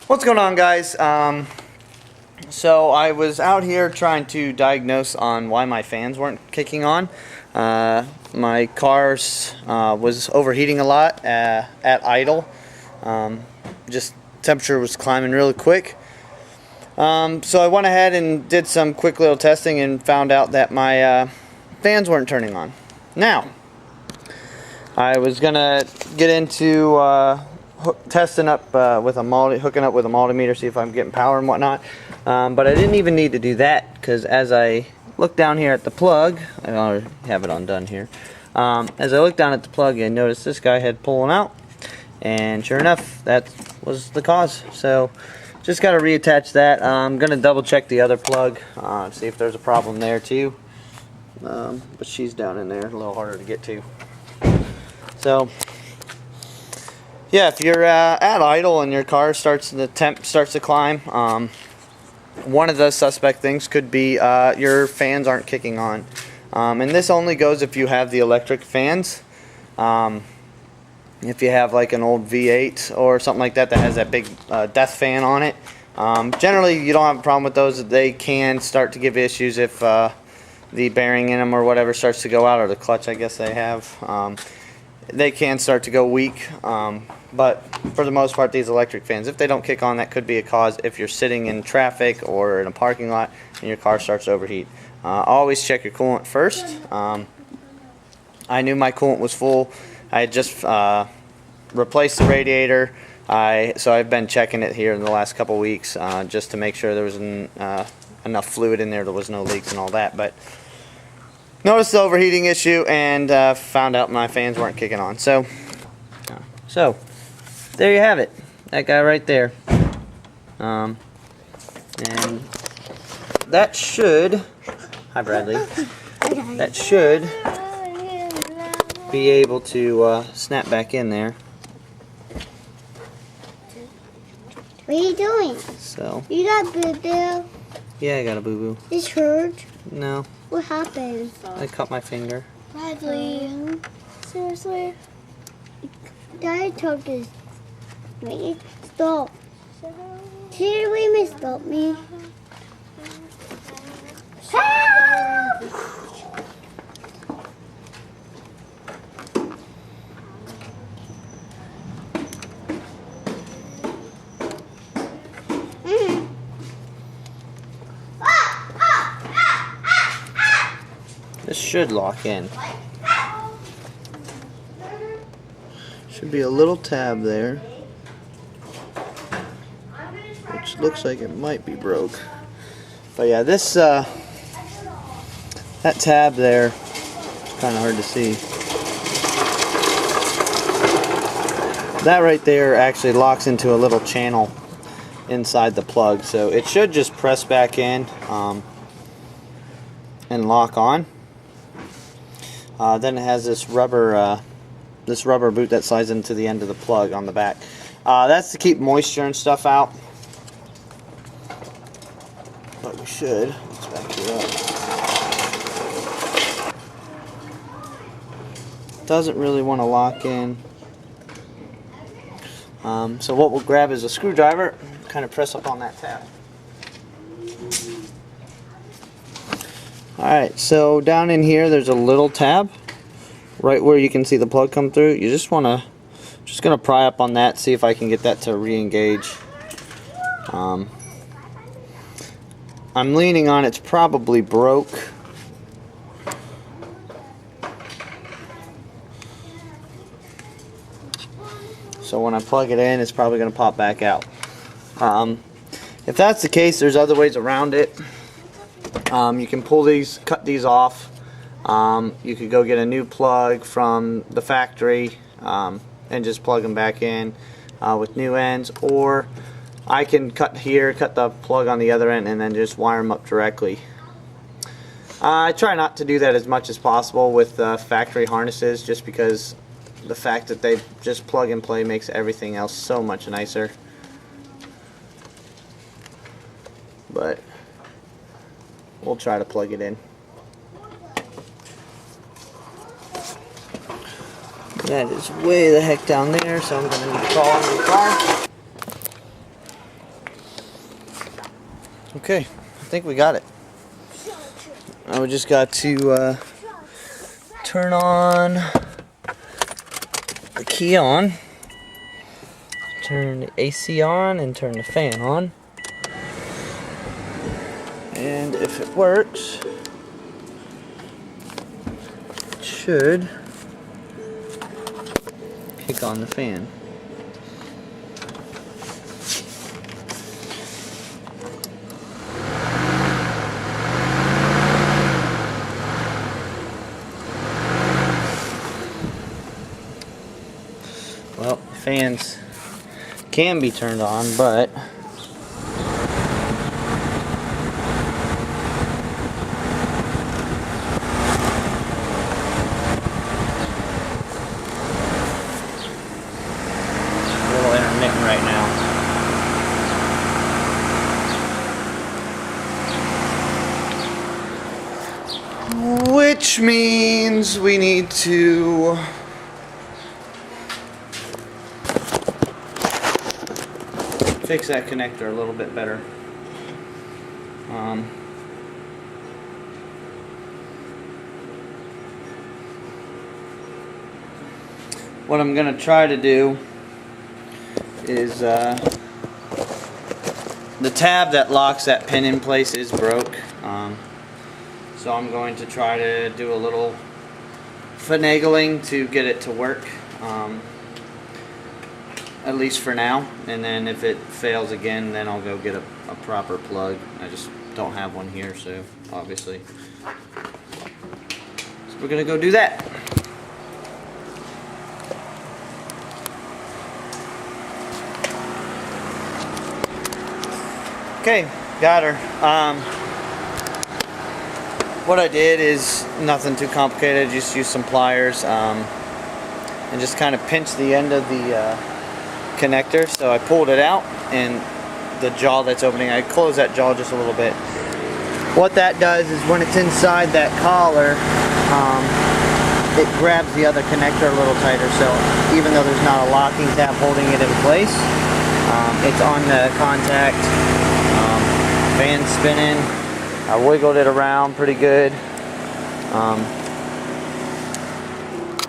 What's going on, guys? So I was out here trying to diagnose on why my fans weren't kicking on. My car's was overheating a lot at idle. Just temperature was climbing really quick. So I went ahead and did some quick little testing and found out that my fans weren't turning on. Now, I was gonna get into testing up with a hooking up with a multimeter, see if I'm getting power and whatnot. But I didn't even need to do that, because as I look down here at the plug, I already have it undone here. As I look down at the plug, I noticed this guy had pulling out, and sure enough, that was the cause. So just got to reattach that. I'm gonna double check the other plug, see if there's a problem there too. But she's down in there, a little harder to get to. So yeah, if you're at idle and your car the temp starts to climb, one of the suspect things could be your fans aren't kicking on. And this only goes if you have the electric fans. If you have like an old V8 or something like that that has that big death fan on it, generally you don't have a problem with those. They can start to give issues if the bearing in them or whatever starts to go out, or the clutch I guess they have. They can start to go weak. But for the most part, these electric fans, if they don't kick on, that could be a cause if you're sitting in traffic or in a parking lot and your car starts to overheat. Always check your coolant first. I knew my coolant was full. I had just replaced the radiator, so I've been checking it here in the last couple weeks just to make sure there was enough fluid in there was no leaks and all that. But noticed the overheating issue and found out my fans weren't kicking on. So there you have it, that guy right there. And that should, hi Bradley, that should be able to snap back in there. What are you doing? So you got boo-boo? Yeah, I got a boo-boo. This hurt? No. What happened? I cut my finger. Bradley, seriously? Daddy told us. Wait, stop. Here, wait a minute, stop me. Help! This should lock in. Should be a little tab there, which looks like it might be broke. But yeah, this that tab there is kind of hard to see. That right there actually locks into a little channel inside the plug, so it should just press back in and lock on. Then it has this rubber boot that slides into the end of the plug on the back. That's to keep moisture and stuff out. But we should. Let's back it up. Doesn't really want to lock in. So what we'll grab is a screwdriver, kind of press up on that tab. Alright, so down in here there's a little tab right where you can see the plug come through. You just gonna pry up on that, see if I can get that to re-engage. I'm leaning on it's probably broke. So when I plug it in, it's probably gonna pop back out. If that's the case, there's other ways around it. You can pull these, cut these off. You could go get a new plug from the factory and just plug them back in with new ends, or I can cut the plug on the other end and then just wire them up directly. I try not to do that as much as possible with factory harnesses, just because the fact that they just plug and play makes everything else so much nicer. But we'll try to plug it in. That is way the heck down there, so I'm going to need to crawl under the car. Okay, I think we got it. Now we just got to turn on the key on, turn the AC on, and turn the fan on. And if it works, it should kick on the fan. Well, fans can be turned on, but a little intermittent right now. Which means we need to fix that connector a little bit better. What I'm gonna try to do is the tab that locks that pin in place is broke, so I'm going to try to do a little finagling to get it to work, at least for now, and then if it fails again, then I'll go get a proper plug. I just don't have one here, so obviously, so we're gonna go do that. Okay, got her. What I did is nothing too complicated. Just use some pliers and just kind of pinch the end of the connector. So I pulled it out, and the jaw that's opening, I closed that jaw just a little bit. What that does is when it's inside that collar, it grabs the other connector a little tighter. So even though there's not a locking tab holding it in place, it's on the contact. Fan spinning. I wiggled it around pretty good.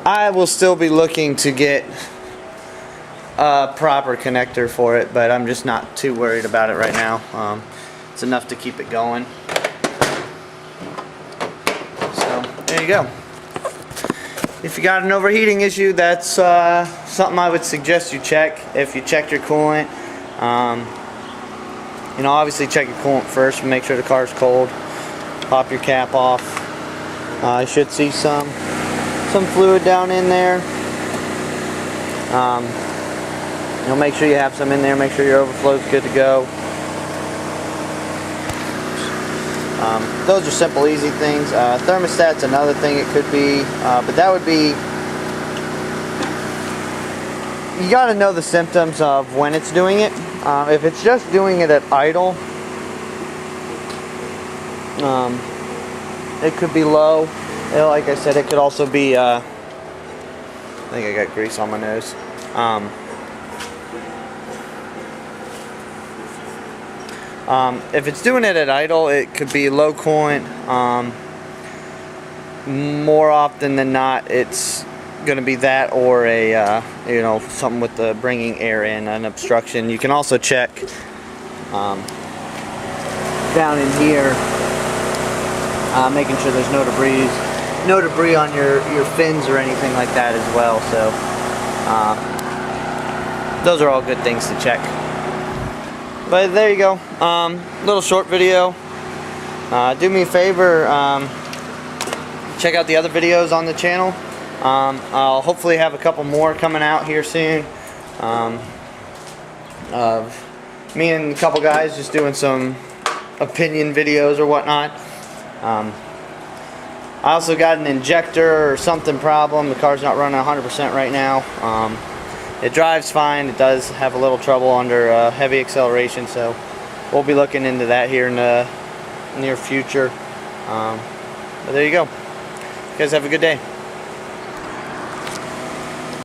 I will still be looking to get a proper connector for it, but I'm just not too worried about it right now. It's enough to keep it going. So there you go. If you got an overheating issue, that's something I would suggest you check. If you checked your coolant, you know, obviously check your coolant first and make sure the car's cold. Pop your cap off. You should see some fluid down in there. You know, make sure you have some in there. Make sure your overflow's good to go. Those are simple, easy things. Thermostat's another thing it could be, but that would be. You got to know the symptoms of when it's doing it. If it's just doing it at idle, it could be low. Like I said, it could also be, I think I got grease on my nose. If it's doing it at idle, it could be low coolant. More often than not, it's going to be that, or a you know, something with the bringing air in, an obstruction. You can also check down in here, making sure there's no debris on your fins or anything like that as well. So those are all good things to check. But there you go, little short video. Do me a favor, check out the other videos on the channel. I'll hopefully have a couple more coming out here soon, of me and a couple guys just doing some opinion videos or whatnot. I also got an injector or something problem. The car's not running 100% right now. It drives fine. It does have a little trouble under heavy acceleration, so we'll be looking into that here in the near future. But there you go. You guys have a good day.